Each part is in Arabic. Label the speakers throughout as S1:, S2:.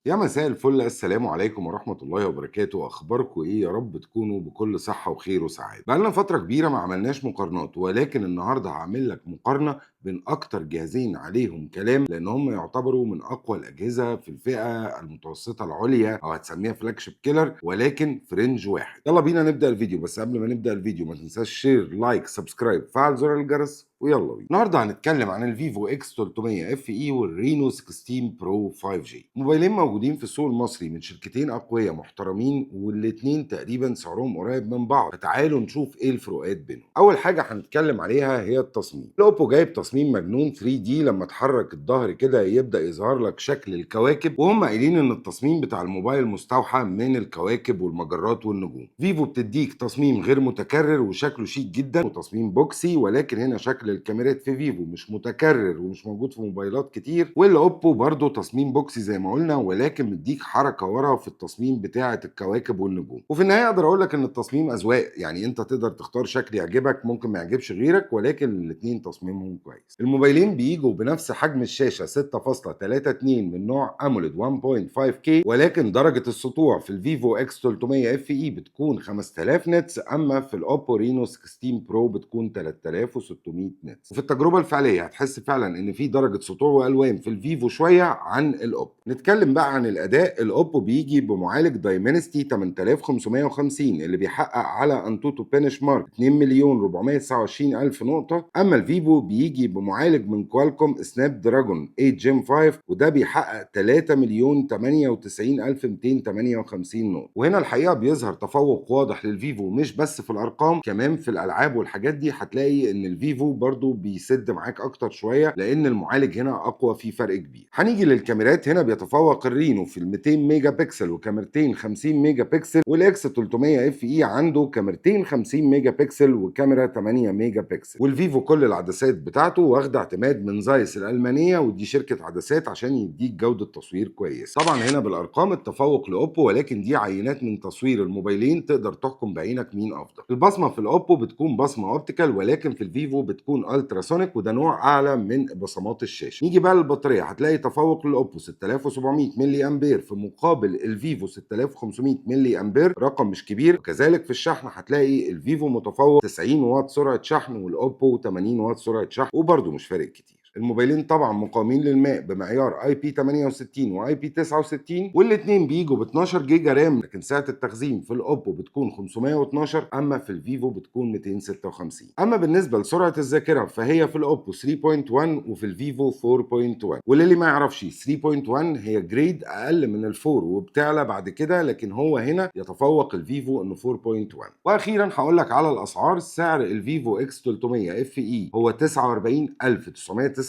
S1: يا مساء الفل، السلام عليكم ورحمة الله وبركاته. أخباركم إيه؟ يا رب تكونوا بكل صحة وخير وسعادة. بقالنا فترة كبيرة ما عملناش مقارنات، ولكن النهاردة هعمل لك مقارنة بين أكتر جهازين عليهم كلام، لأن هم يعتبروا من أقوى الأجهزة في الفئة المتوسطة العليا، أو هتسميها فلاج شيب كيلر، ولكن في رينج واحد. يلا بينا نبدأ الفيديو، بس قبل ما نبدأ الفيديو ما تنساش شير، لايك، سبسكرايب، فعل زر الجرس، ويلا بينا. النهارده هنتكلم عن الفيفو اكس 300 اف اي والرينو 16 برو 5 جي. موبايلين موجودين في السوق المصري من شركتين اقوياء محترمين، والاتنين تقريبا سعرهم قريب من بعض، فتعالوا نشوف ايه الفروقات بينهم. اول حاجه هنتكلم عليها هي التصميم. الاوبو جايب تصميم مجنون 3 دي، لما تحرك الظهر كده يبدا يظهر لك شكل الكواكب، وهم قايلين ان التصميم بتاع الموبايل مستوحى من الكواكب والمجرات والنجوم. فيفو بتديك تصميم غير متكرر وشكله شيك جدا وتصميم بوكسي، ولكن هنا شكل الكاميرات في فيفو مش متكرر ومش موجود في موبايلات كتير. والاوبو برضو تصميم بوكسي زي ما قلنا، ولكن مديك حركه ورا في التصميم بتاعه الكواكب والنجوم. وفي النهايه اقدر اقول لك ان التصميم اذواق، يعني انت تقدر تختار شكل يعجبك، ممكن ما يعجبش غيرك، ولكن الاثنين تصميمهم كويس. الموبايلين بيجوا بنفس حجم الشاشه 6.32 من نوع اموليد 1.5K، ولكن درجه السطوع في الفيفو اكس 300 اف اي بتكون 5000 نتس، اما في الاوبو رينو 16 برو بتكون 3600 نتس. وفي التجربه الفعليه هتحس فعلا ان في درجه سطوع والوان في الفيفو شويه عن الاوبو. نتكلم بقى عن الاداء. الاوبو بيجي بمعالج دايمنستي 8550 اللي بيحقق على انتوتو بنش مارك 2 مليون 429 الف نقطه، اما الفيفو بيجي بمعالج من كوالكوم سناب دراجون 8 جيم 5 وده بيحقق 3 مليون 98 الف 258 نقطه. وهنا الحقيقه بيظهر تفوق واضح للفيفو، مش بس في الارقام، كمان في الالعاب والحاجات دي هتلاقي ان الفيفو برضو بيسد معاك اكتر شويه، لان المعالج هنا اقوى، في فرق كبير. هنيجي للكاميرات. هنا بيتفوق الرينو في ال 200 ميجا بكسل وكاميرتين 50 ميجا بكسل، والاكس 300 اف اي عنده كاميرتين 50 ميجا بكسل وكاميرا 8 ميجا بكسل. والفيفو كل العدسات بتاعته واخده اعتماد من زايس الالمانيه، ودي شركه عدسات عشان يديك جوده تصوير كويس. طبعا هنا بالارقام التفوق لاوبو، ولكن دي عينات من تصوير الموبايلين، تقدر تحكم بعينك مين افضل. البصمه في الاوبو بتكون بصمه اوبتيكال، ولكن في الفيفو بتكون التراسونيك، وده نوع اعلى من بصمات الشاشه. نيجي بقى للبطاريه. هتلاقي تفوق للاوبو 6700 ملي امبير في مقابل الفيفو 6500 ملي امبير، رقم مش كبير. وكذلك في الشحن هتلاقي الفيفو متفوق 90 واط سرعه شحن، والاوبو 80 واط سرعه شحن، وبرده مش فارق كتير. الموبايلين طبعا مقاومين للماء بمعيار اي بي 68 واي بي 69، والاثنين بيجوا ب 12 جيجا رام، لكن سعه التخزين في الاوبو بتكون 512، اما في الفيفو بتكون 256. اما بالنسبه لسرعه الذاكره فهي في الاوبو 3.1 وفي الفيفو 4.1. وللي ما يعرفش 3.1 هي جريد اقل من الفور وبتعلى بعد كده، لكن هو هنا يتفوق الفيفو انه 4.1. واخيرا هقول لك على الاسعار. سعر الفيفو اكس 300 اف اي هو 49999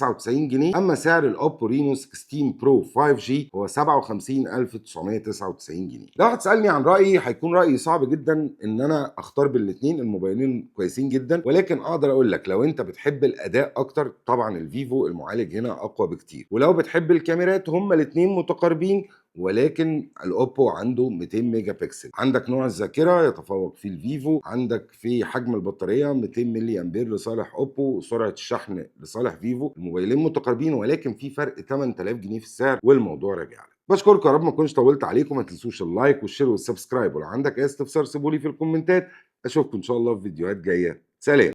S1: جنيه، اما سعر الاوبو رينو 16 برو 5 جي هو 57999 جنيه. لو هتسالني عن رايي، هيكون رايي صعب جدا ان انا اختار بين الاثنين. الموبايلين كويسين جدا، ولكن اقدر اقول لك لو انت بتحب الاداء اكتر، طبعا الفيفو المعالج هنا اقوى بكتير. ولو بتحب الكاميرات، هما الاثنين متقاربين، ولكن الاوبو عنده 200 ميجا بكسل. عندك نوع الذاكره يتفوق فيه الفيفو، عندك في حجم البطاريه 200 ملي امبير لصالح اوبو، وسرعه الشحن لصالح فيفو. الموبايلين متقاربين، ولكن في فرق 8000 جنيه في السعر، والموضوع راجع لك. بشكركم، يا رب ما اكونش طولت عليكم. ما تنسوش اللايك والشير والسبسكرايب، ولو عندك اي استفسار سيبولي في الكومنتات. اشوفكم ان شاء الله في فيديوهات جايه. سلام.